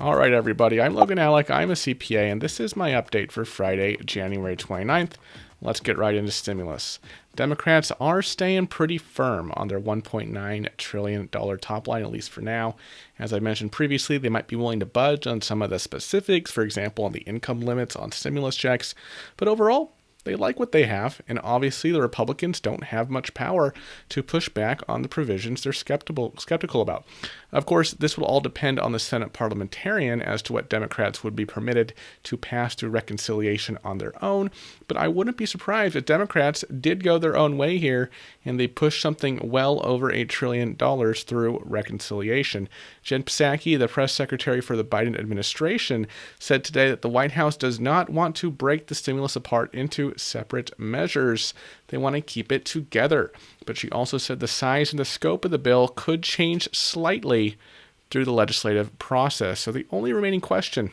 All right, everybody. I'm Logan Alec. I'm a CPA, and this is my update for Friday, January 29th. Let's get right into stimulus. Democrats are staying pretty firm on their $1.9 trillion top line, at least for now. As I mentioned previously, they might be willing to budge on some of the specifics, for example, on the income limits on stimulus checks. But overall, they like what they have, and obviously the Republicans don't have much power to push back on the provisions they're skeptical about. Of course, this will all depend on the Senate parliamentarian as to what Democrats would be permitted to pass through reconciliation on their own, but I wouldn't be surprised if Democrats did go their own way here and they push something well over $8 trillion through reconciliation. Jen Psaki, the press secretary for the Biden administration, said today that the White House does not want to break the stimulus apart into separate measures. They want to keep it together. But she also said the size and the scope of the bill could change slightly through the legislative process. So the only remaining question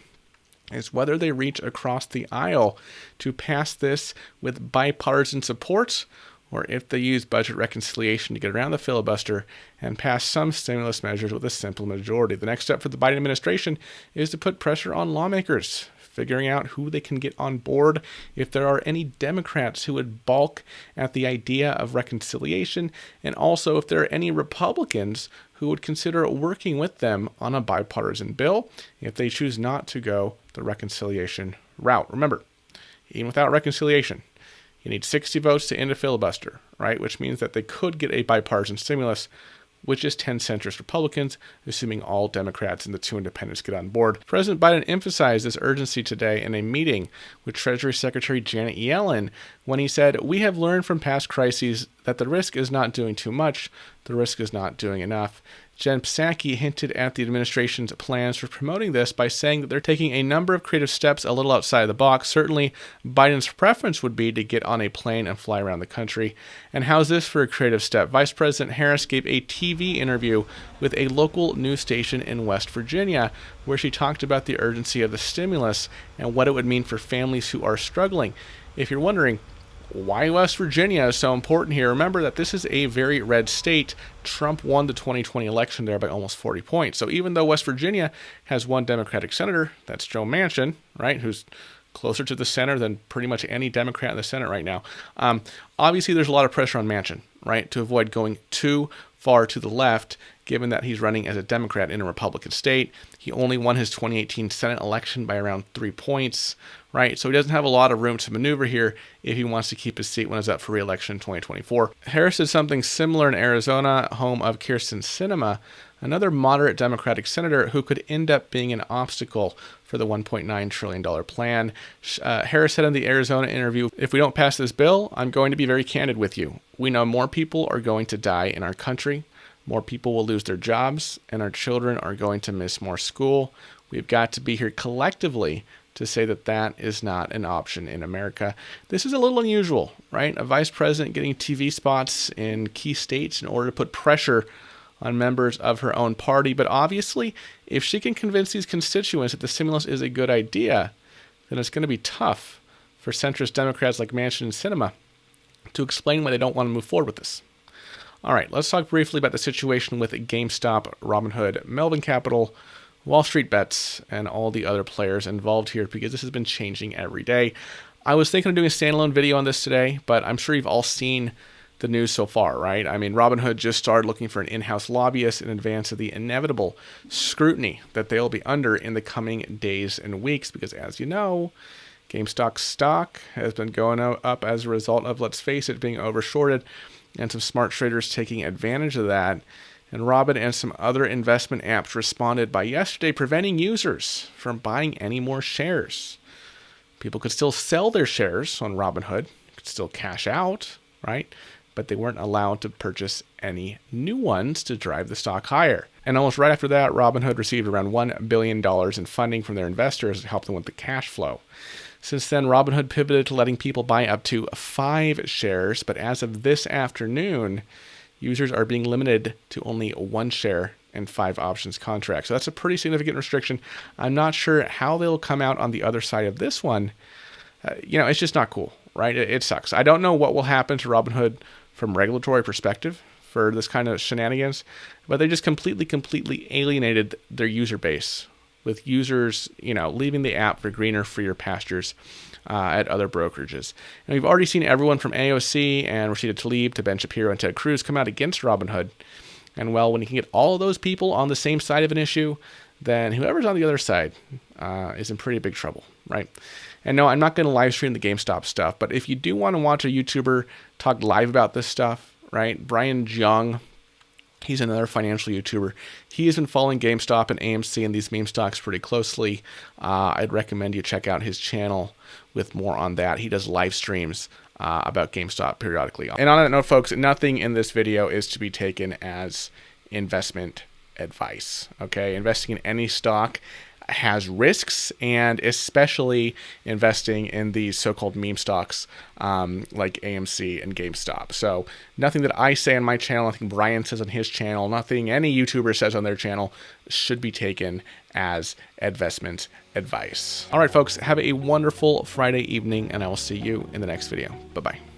is whether they reach across the aisle to pass this with bipartisan support, or if they use budget reconciliation to get around the filibuster and pass some stimulus measures with a simple majority. The next step for the Biden administration is to put pressure on lawmakers, figuring out who they can get on board, if there are any Democrats who would balk at the idea of reconciliation, and also if there are any Republicans who would consider working with them on a bipartisan bill if they choose not to go the reconciliation route. Remember, even without reconciliation, you need 60 votes to end a filibuster, right? Which means that they could get a bipartisan stimulus, which is 10 centrist Republicans, assuming all Democrats and the 2 independents get on board. President Biden emphasized this urgency today in a meeting with Treasury Secretary Janet Yellen when he said, "We have learned from past crises that the risk is not doing too much, the risk is not doing enough." Jen Psaki hinted at the administration's plans for promoting this by saying that they're taking a number of creative steps a little outside the box. Certainly, Biden's preference would be to get on a plane and fly around the country. And how's this for a creative step? Vice President Harris gave a TV interview with a local news station in West Virginia, where she talked about the urgency of the stimulus and what it would mean for families who are struggling. If you're wondering why West Virginia is so important here, remember that this is a very red state. Trump won the 2020 election there by almost 40 points. So even though West Virginia has one Democratic senator, that's Joe Manchin, right, who's closer to the center than pretty much any Democrat in the Senate right now. Obviously, there's a lot of pressure on Manchin, right, to avoid going too far to the left, given that he's running as a Democrat in a Republican state. He only won his 2018 Senate election by around 3 points, right? So he doesn't have a lot of room to maneuver here if he wants to keep his seat when he's up for re-election in 2024. Harris did something similar in Arizona, home of Kyrsten Sinema, another moderate Democratic senator who could end up being an obstacle for the $1.9 trillion plan. Harris said in the Arizona interview, "If we don't pass this bill, I'm going to be very candid with you. We know more people are going to die in our country. More people will lose their jobs, and our children are going to miss more school. We've got to be here collectively to say that that is not an option in America." This is a little unusual, right? A vice president getting TV spots in key states in order to put pressure on members of her own party. But obviously, if she can convince these constituents that the stimulus is a good idea, then it's going to be tough for centrist Democrats like Manchin and Sinema to explain why they don't want to move forward with this. All right, let's talk briefly about the situation with GameStop, Robinhood, Melvin Capital, wallstreetbets, and all the other players involved here, because this has been changing every day. I was thinking of doing a standalone video on this today, but I'm sure you've all seen the news so far, right? I mean, Robinhood just started looking for an in-house lobbyist in advance of the inevitable scrutiny that they'll be under in the coming days and weeks, because as you know, GameStop stock has been going up as a result of, let's face it, being overshorted, and some smart traders taking advantage of that. And Robin and some other investment apps responded by yesterday preventing users from buying any more shares. People could still sell their shares on Robinhood, could still cash out, right? But they weren't allowed to purchase any new ones to drive the stock higher. And almost right after that, Robinhood received around $1 billion in funding from their investors to help them with the cash flow. Since then, Robinhood pivoted to letting people buy up to 5 shares, but as of this afternoon, users are being limited to only 1 share and 5 options contracts. So that's a pretty significant restriction. I'm not sure how they'll come out on the other side of this one. It's just not cool, right? It sucks. I don't know what will happen to Robinhood from a regulatory perspective for this kind of shenanigans, but they just completely alienated their user base with users, leaving the app for greener, freer pastures at other brokerages. And we've already seen everyone from AOC and Rashida Tlaib to Ben Shapiro and Ted Cruz come out against Robinhood. And well, when you can get all of those people on the same side of an issue, then whoever's on the other side is in pretty big trouble, right? And no, I'm not going to live stream the GameStop stuff, but if you do want to watch a YouTuber talk live about this stuff, right? Brian Jung, he's another financial YouTuber. He has been following GameStop and AMC and these meme stocks pretty closely. I'd recommend you check out his channel with more on that. He does live streams about GameStop periodically. And on that note, folks, nothing in this video is to be taken as investment advice. Okay, investing in any stock has risks, and especially investing in these so-called meme stocks like AMC and GameStop. So nothing that I say on my channel, nothing Brian says on his channel, nothing any YouTuber says on their channel should be taken as investment advice. All right, folks, have a wonderful Friday evening, and I will see you in the next video. Bye-bye.